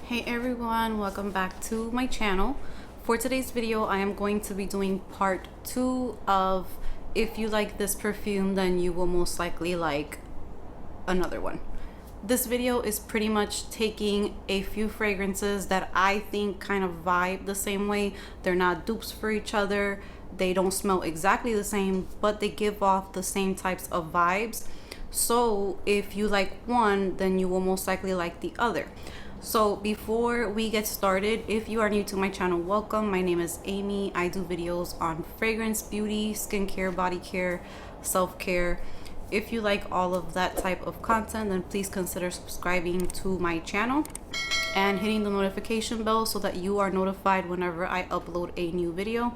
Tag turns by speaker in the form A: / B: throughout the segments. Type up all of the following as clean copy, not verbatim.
A: Hey everyone, welcome back to my channel. For today's video, I am going to be doing part 2 of if you like this perfume, then you will most likely like another one. This video is pretty much taking a few fragrances that I think kind of vibe the same way. They're not dupes for each other. They don't smell exactly the same, but they give off the same types of vibes. So if you like one, then you will most likely like the other. So before we get started, if you are new to my channel, welcome. My name is Amy. I do videos on fragrance, beauty, skincare, body care, self-care. If you like all of that type of content, then please consider subscribing to my channel and hitting the notification bell so that you are notified whenever I upload a new video.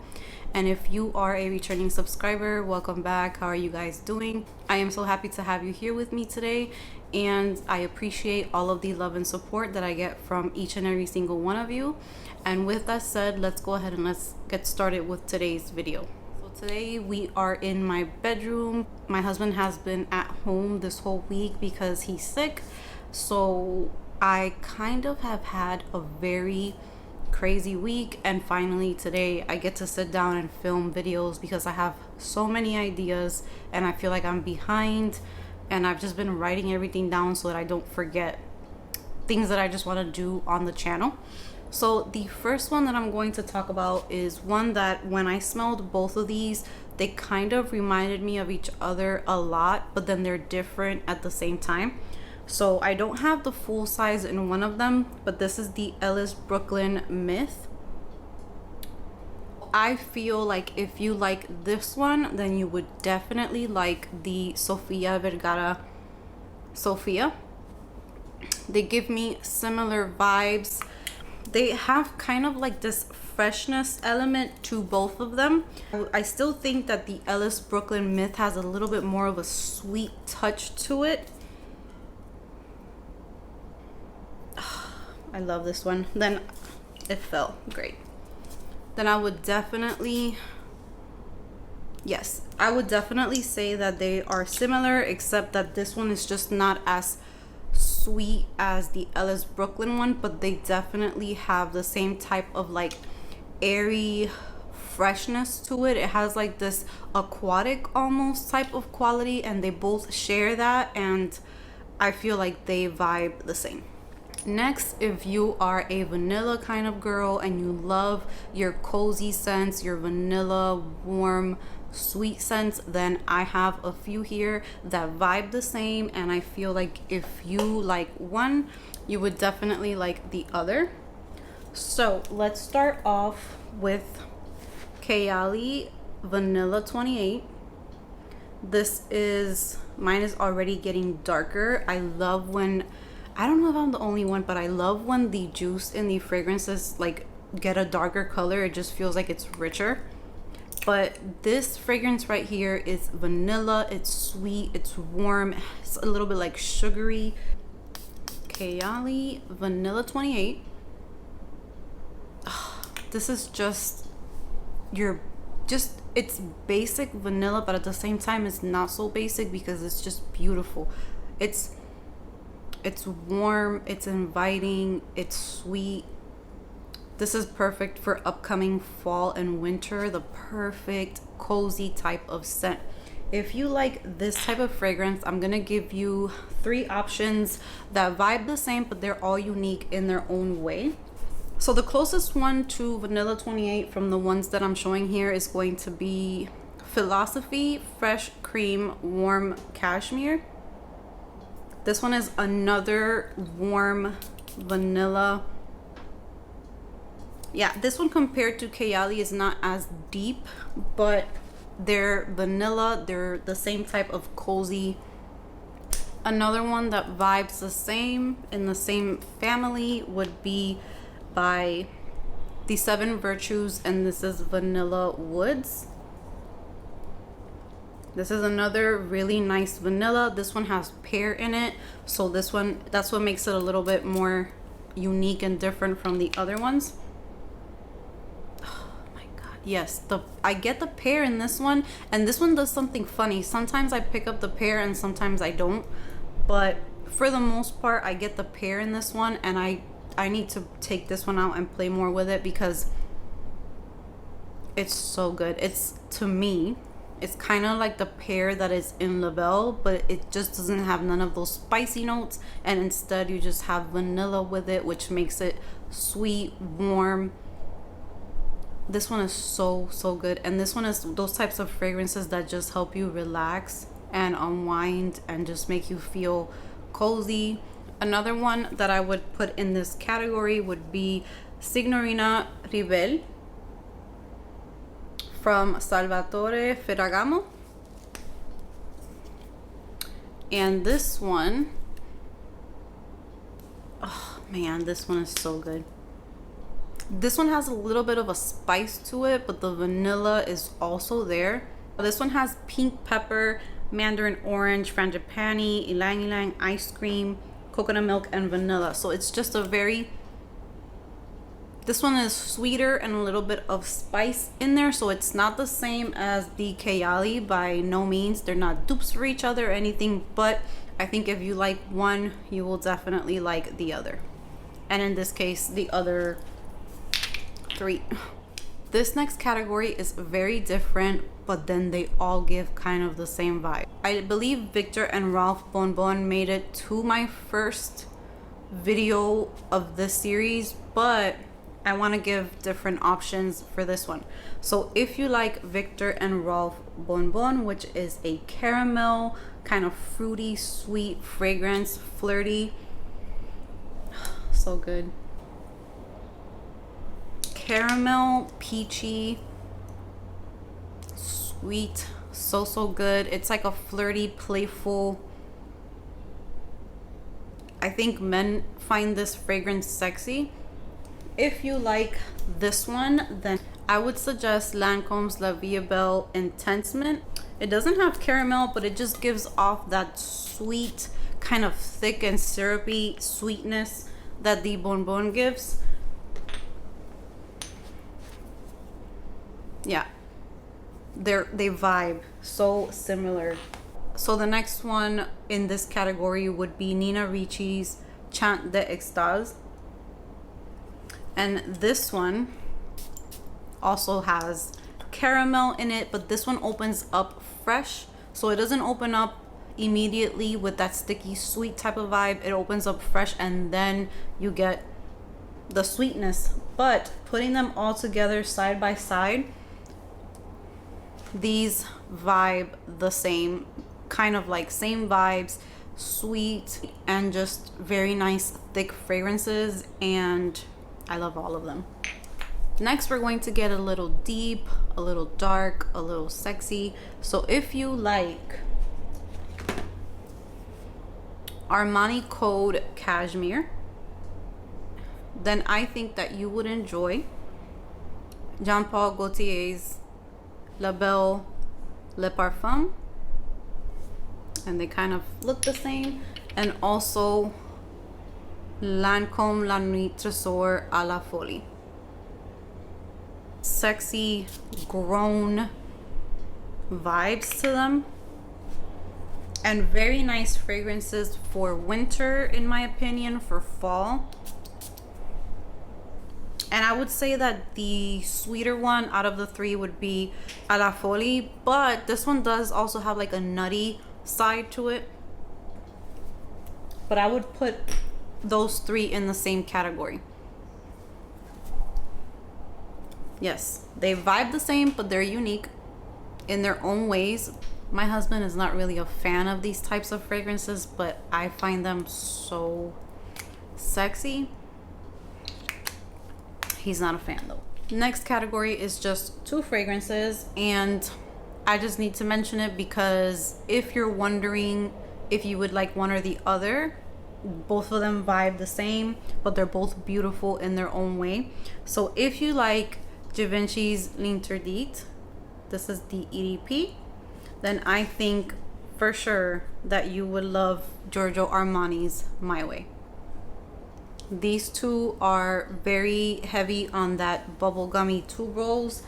A: And if you are a returning subscriber, welcome back. How are you guys doing? I am so happy to have you here with me today, and I appreciate all of the love and support that I get from each and every single one of you. And with that said, let's go ahead and let's get started with today's video. So today we are in my bedroom. My husband has been at home this whole week because he's sick, so I kind of have had a very crazy week, and finally today I get to sit down and film videos because I have so many ideas and I feel like I'm behind, and I've just been writing everything down so that I don't forget things that I just want to do on the channel. So the first one that I'm going to talk about is one that when I smelled both of these, they kind of reminded me of each other a lot, but then they're different at the same time. So I don't have the full size in one of them, but this is the Ellis Brooklyn Myth. I feel like if you like this one, then you would definitely like the Sofia Vergara Sofia. They give me similar vibes. They have kind of like this freshness element to both of them. I still think that the Ellis Brooklyn Myth has a little bit more of a sweet touch to it. I love this one. Then it fell great. Then I would definitely, yes, I would definitely say that they are similar, except that this one is just not as sweet as the Ellis Brooklyn one, but they definitely have the same type of like airy freshness to it. It has like this aquatic almost type of quality, and they both share that, and I feel like they vibe the same. Next, if you are a vanilla kind of girl and you love your cozy scents, your vanilla, warm, sweet scents, then I have a few here that vibe the same, and I feel like if you like one, you would definitely like the other. So let's start off with Kayali Vanilla 28. This is, mine is already getting darker. I love when, I don't know if I'm the only one, but I love when the juice in the fragrances like get a darker color. It just feels like it's richer. But this fragrance right here is vanilla. It's sweet, it's warm, it's a little bit like sugary. Kayali Vanilla 28. This is just it's basic vanilla, but at the same time it's not so basic because it's just beautiful. It's warm, it's inviting, it's sweet. This is perfect for upcoming fall and winter, the perfect cozy type of scent. If you like this type of fragrance, I'm gonna give you 3 options that vibe the same, but they're all unique in their own way. So the closest one to Vanilla 28 from the ones that I'm showing here is going to be Philosophy Fresh Cream Warm Cashmere. This one is another warm vanilla. Yeah, this one compared to Kayali is not as deep, but they're vanilla. They're the same type of cozy. Another one that vibes the same in the same family would be by the 7 Virtues, and this is Vanilla Woods. This is another really nice vanilla. This one has pear in it, so this one, that's what makes it a little bit more unique and different from the other ones. Oh my god, yes, I get the pear in this one, and this one does something funny. Sometimes I pick up the pear and sometimes I don't, but for the most part I get the pear in this one, and I I need to take this one out and play more with it because it's so good. It's, to me, it's kind of like the pear that is in Belle, but it just doesn't have none of those spicy notes, and instead you just have vanilla with it, which makes it sweet, warm. This one is so good, and this one is those types of fragrances that just help you relax and unwind and just make you feel cozy. Another one that I would put in this category would be Signorina Belle from Salvatore Ferragamo. And this one, oh man, this one is so good. This one has a little bit of a spice to it, but the vanilla is also there. This one has pink pepper, mandarin orange, frangipani, ylang ylang, ice cream, coconut milk, and vanilla. So it's just a very, this one is sweeter and a little bit of spice in there. So it's not the same as the Kayali, by no means. They're not dupes for each other or anything, but I think if you like one, you will definitely like the other. And in this case, the other three. This next category is very different, but then they all give kind of the same vibe. I believe Victor and Ralph Bonbon made it to my first video of this series, but I want to give different options for this one. So if you like Victor and Ralph Bonbon, which is a caramel kind of fruity sweet fragrance, flirty, so good. Caramel, peachy, sweet, so good. It's like a flirty, playful. I think men find this fragrance sexy. If you like this one, then I would suggest Lancome's La Vie Belle Intense Mint. It doesn't have caramel, but it just gives off that sweet, kind of thick and syrupy sweetness that the Bonbon gives. Yeah, they vibe so similar. So the next one in this category would be Nina Ricci's Chant d'Extase. And this one also has caramel in it, but this one opens up fresh. So it doesn't open up immediately with that sticky sweet type of vibe. It opens up fresh and then you get the sweetness. But putting them all together side by side, these vibe the same, kind of like same vibes, sweet and just very nice thick fragrances, and I love all of them. Next, we're going to get a little deep, a little dark, a little sexy. So if you like Armani Code Cashmere, then I think that you would enjoy Jean Paul Gaultier's La Belle Le Parfum, and they kind of look the same, and also Lancome La Nuit Trésor à la Folie. Sexy, grown vibes to them, and very nice fragrances for winter, in my opinion, for fall. And I would say that the sweeter one out of the three would be à la Folie, but this one does also have like a nutty side to it. But I would put those three in the same category. Yes, they vibe the same, but they're unique in their own ways. My husband is not really a fan of these types of fragrances, but I find them so sexy. He's not a fan though. Next category is just two fragrances, and I just need to mention it because if you're wondering if you would like one or the other, both of them vibe the same, but they're both beautiful in their own way. So if you like Givenchy's L'Interdit, this is the EDP, then I think for sure that you would love Giorgio Armani's My Way. These two are very heavy on that bubblegummy tube rolls,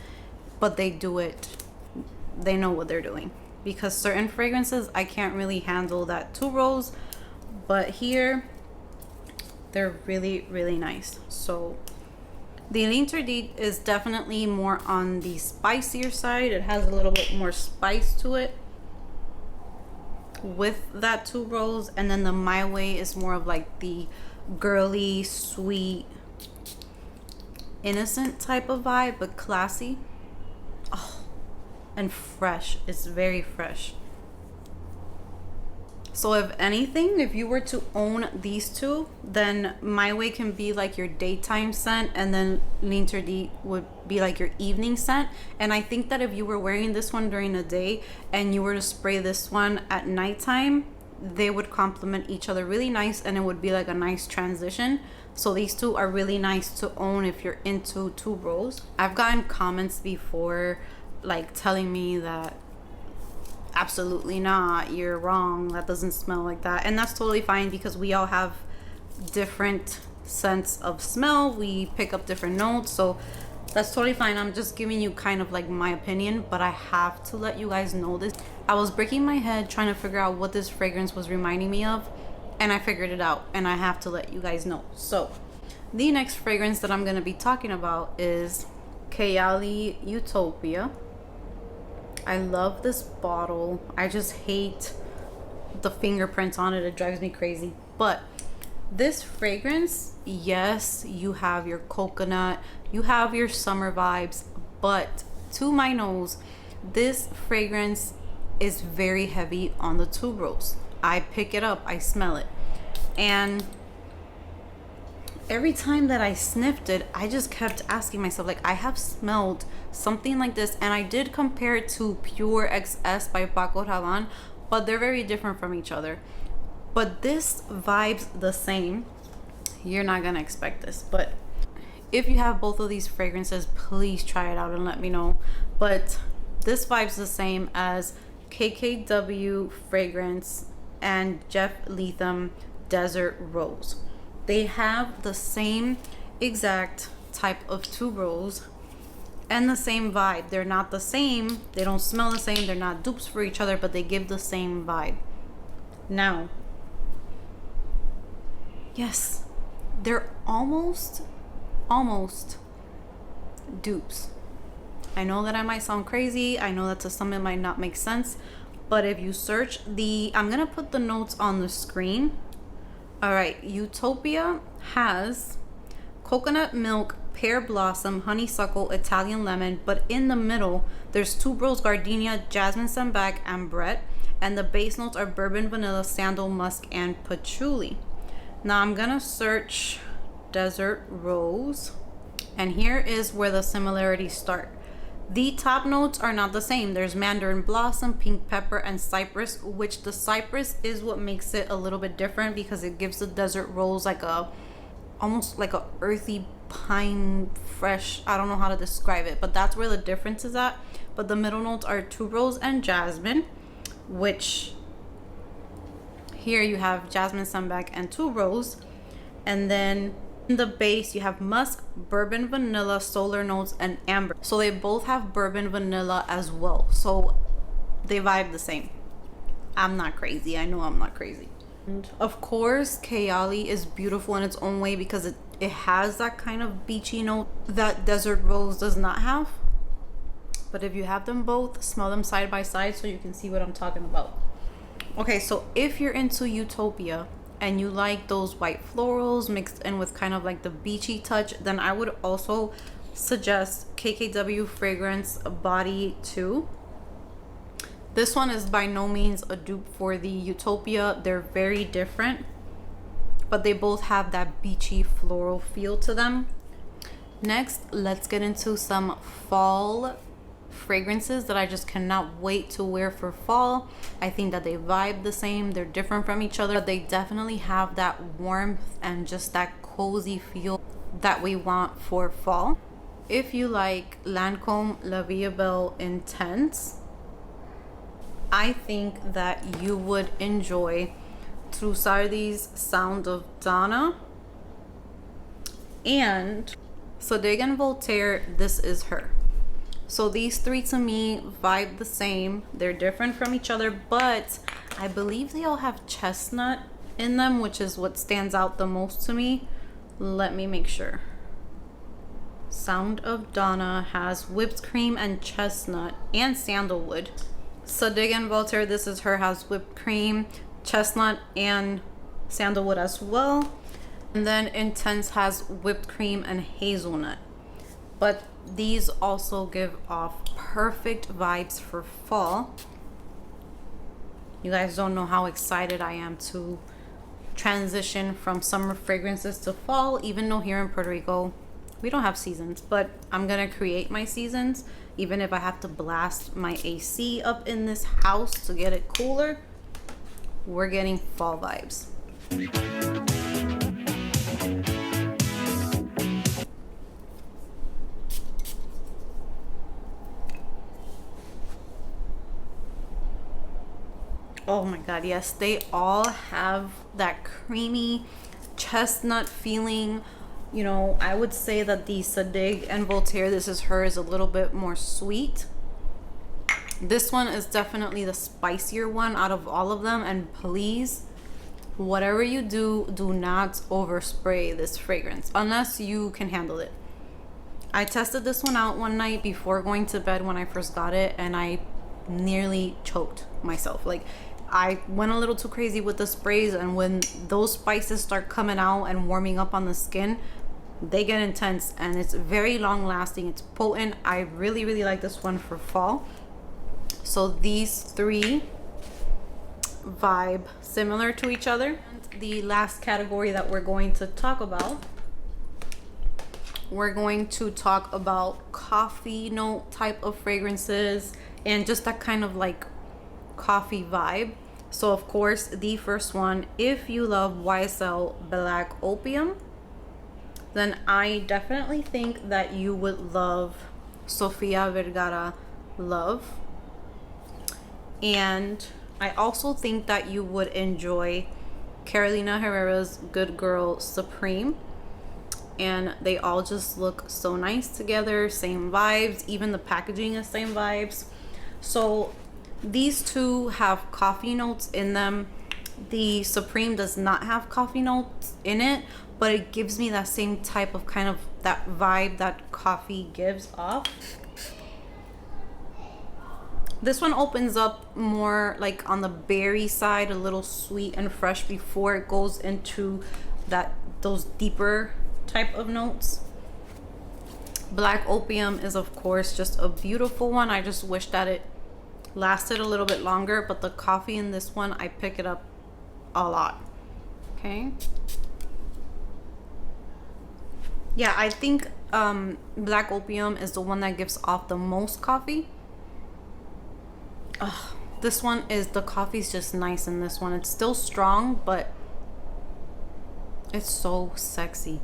A: but they do it. They know what they're doing, because certain fragrances I can't really handle that tube rolls, but here They're really, really nice. So the L'Interdit is definitely more on the spicier side. It has a little bit more spice to it with that tuberose, and then the My Way is more of like the girly, sweet, innocent type of vibe, but classy. Oh, and fresh. It's very fresh. So if anything, if you were to own these two, then My Way can be like your daytime scent, and then L'Interdit would be like your evening scent. And I think that if you were wearing this one during the day and you were to spray this one at nighttime, they would complement each other really nice, and it would be like a nice transition. So these two are really nice to own if you're into tuberose. I've gotten comments before like telling me that absolutely not, you're wrong, that doesn't smell like that, and that's totally fine because we all have different sense of smell, we pick up different notes, so that's totally fine. I'm just giving you kind of like my opinion, but I have to let you guys know this. I was breaking my head trying to figure out what this fragrance was reminding me of, and I figured it out, and I have to let you guys know. So the next fragrance that I'm going to be talking about is Kayali Utopia. I love this bottle. I just hate the fingerprints on it. It drives me crazy. But this fragrance, yes, you have your coconut, you have your summer vibes, but to my nose, this fragrance is very heavy on the tuberose. I pick it up, I smell it. And every time that I sniffed it, I just kept asking myself, like, I have smelled something like this, and I did compare it to Pure XS by Paco Rabanne, but they're very different from each other. But this vibes the same. You're not gonna expect this, but if you have both of these fragrances, please try it out and let me know. But this vibes the same as KKW fragrance and Jeff Leatham Desert Rose. They have the same exact type of tuberose and the same vibe. They're not the same, they don't smell the same, they're not dupes for each other, but they give the same vibe. Now, yes, they're almost dupes. I know that I might sound crazy, I know that to some it might not make sense, but if you search I'm gonna put the notes on the screen. All right, Utopia has coconut milk, pear blossom, honeysuckle, Italian lemon, but in the middle there's tuberose, gardenia, jasmine, sambac, ambrette, and the base notes are bourbon, vanilla, sandal, musk, and patchouli. Now I'm gonna search Desert Rose, and here is where the similarities start. The top notes are not the same. There's mandarin blossom, pink pepper, and cypress, which the cypress is what makes it a little bit different because it gives the Desert Rose like almost like a earthy pine fresh. I don't know how to describe it, but that's where the difference is at. But the middle notes are tuberose and jasmine, which here you have jasmine, sambac, and tuberose, and then in the base you have musk, bourbon, vanilla, solar notes, and amber. So they both have bourbon vanilla as well, so they vibe the same. I'm not crazy. I know I'm not crazy. And of course Kayali is beautiful in its own way because it has that kind of beachy note that Desert Rose does not have. But if you have them both, smell them side by side so you can see what I'm talking about. Okay, so if you're into Utopia and you like those white florals mixed in with kind of like the beachy touch, then I would also suggest KKW fragrance Body 2. This one is by no means a dupe for the Utopia. They're very different, but they both have that beachy floral feel to them. Next, let's get into some fall fragrances that I just cannot wait to wear for fall. I think that they vibe the same. They're different from each other, but they definitely have that warmth and just that cozy feel that we want for fall. If you like Lancome La Vie Belle Intense, I think that you would enjoy Trussardi's Sound of Donna and Sodeg and Voltaire, This Is Her. So these three to me vibe the same. They're different from each other, but I believe they all have chestnut in them, which is what stands out the most to me. Let me make sure. Sound of Donna has whipped cream and chestnut and sandalwood. Zadig and Voltaire, this is her, has whipped cream, chestnut, and sandalwood as well. And then Intense has whipped cream and hazelnut. But these also give off perfect vibes for fall. You guys don't know how excited I am to transition from summer fragrances to fall, even though here in Puerto Rico we don't have seasons, but I'm gonna create my seasons, even if I have to blast my AC up in this house to get it cooler. We're getting fall vibes. Oh my god, yes, they all have that creamy chestnut feeling. You know, I would say that the Zadig and Voltaire, this is her, is a little bit more sweet. This one is definitely the spicier one out of all of them. And please, whatever you do, do not overspray this fragrance unless you can handle it. I tested this one out one night before going to bed when I first got it, and I nearly choked myself. Like, I went a little too crazy with the sprays, and when those spices start coming out and warming up on the skin, they get intense, and it's very long lasting. It's potent. I really, really like this one for fall. So these three vibe similar to each other. And the last category that we're going to talk about, we're going to talk about coffee note type of fragrances and just that kind of like coffee vibe. So of course, the first one, if you love YSL Black Opium, then I definitely think that you would love Sofia Vergara Love. And I also think that you would enjoy Carolina Herrera's Good Girl Supreme. And they all just look so nice together, same vibes, even the packaging is same vibes. So these two have coffee notes in them. The Supreme does not have coffee notes in it, but it gives me that same type of kind of that vibe that coffee gives off. This one opens up more like on the berry side, a little sweet and fresh before it goes into those deeper type of notes. Black Opium is of course just a beautiful one. I just wish that it lasted a little bit longer, but the coffee in this one, I pick it up a lot. Okay. Yeah, I think Black Opium is the one that gives off the most coffee. This one is, the coffee's just nice in this one. It's still strong, but it's so sexy.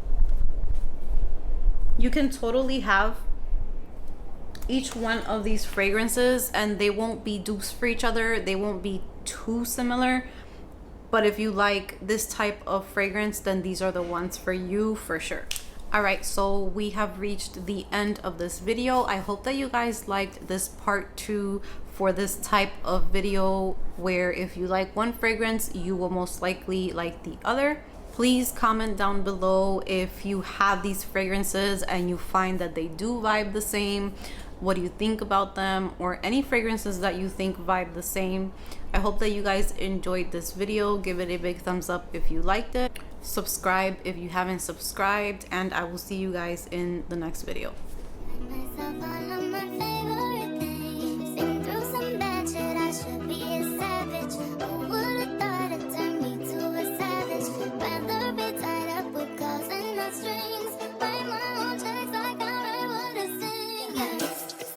A: You can totally have each one of these fragrances and they won't be dupes for each other. They won't be too similar. But if you like this type of fragrance, then these are the ones for you for sure. All right, so we have reached the end of this video. I hope that you guys liked this part 2 for this type of video, where if you like one fragrance, you will most likely like the other. Please comment down below if you have these fragrances and you find that they do vibe the same. What do you think about them, or any fragrances that you think vibe the same? I hope that you guys enjoyed this video. Give it a big thumbs up if you liked it. Subscribe if you haven't subscribed, and I will see you guys in the next video.